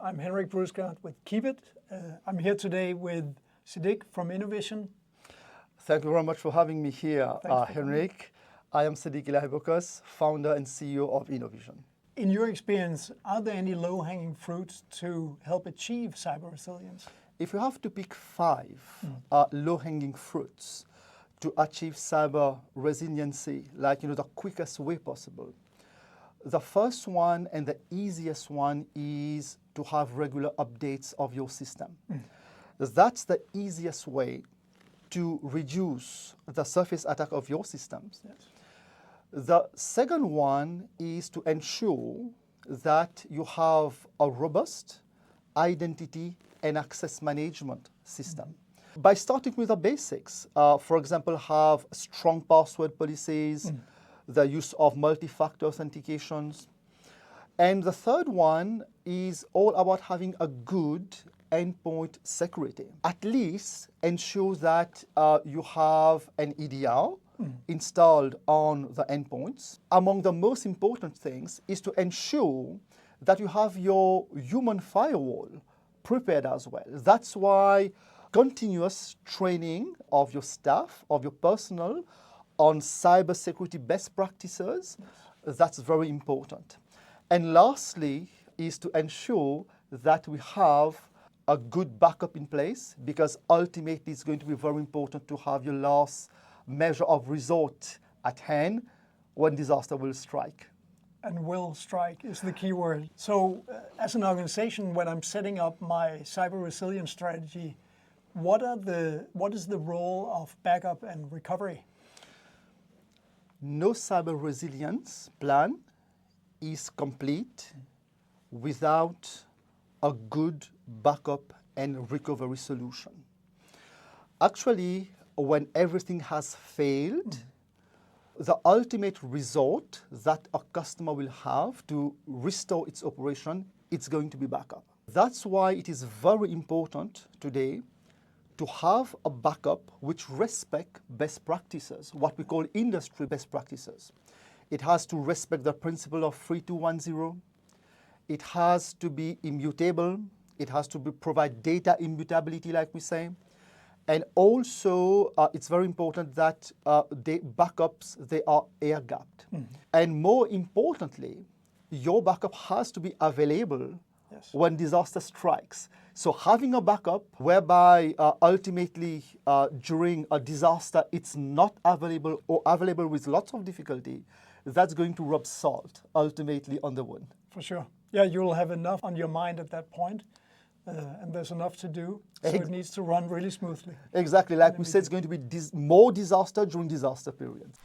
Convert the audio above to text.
I'm Henrik Brusgaard with Keepit. I'm here today with Siddick from INNOVISION. Thank you very much for having me here, Henrik. I am Siddick Elaheebocus, founder and CEO of INNOVISION. In your experience, are there any low-hanging fruits to help achieve cyber resilience? If you have to pick 5 low-hanging fruits to achieve cyber resiliency, the quickest way possible, the first one and the easiest one is to have regular updates of your system. That's the easiest way to reduce the surface attack of your systems. Yes. The second one is to ensure that you have a robust identity and access management system. By starting with the basics, for example, have strong password policies, the use of multi-factor authentications. And the third one is all about having a good endpoint security. At least ensure that you have an EDR installed on the endpoints. Among the most important things is to ensure that you have your human firewall prepared as well. That's why continuous training of your staff, of your personnel, on cybersecurity best practices, that's very important. And lastly is to ensure that we have a good backup in place, because ultimately it's going to be very important to have your last measure of resort at hand when disaster will strike. And will strike is the key word. So as an organization, when I'm setting up my cyber resilience strategy, what is the role of backup and recovery? No cyber resilience plan is complete without a good backup and recovery solution. Actually, when everything has failed, the ultimate result that a customer will have to restore its operation, it's going to be backup. That's why it is very important today to have a backup which respect best practices, what we call industry best practices. It has to respect the principle of 3210. It has to be immutable. It has to provide data immutability, like we say. And also, it's very important that the backups, they are air-gapped. And more importantly, your backup has to be available when disaster strikes. So having a backup whereby ultimately during a disaster it's not available or available with lots of difficulty, that's going to rub salt ultimately on the wound. For sure. Yeah, you'll have enough on your mind at that point, and there's enough to do, so it needs to run really smoothly. Exactly, like we said, it's going to be more disaster during disaster periods.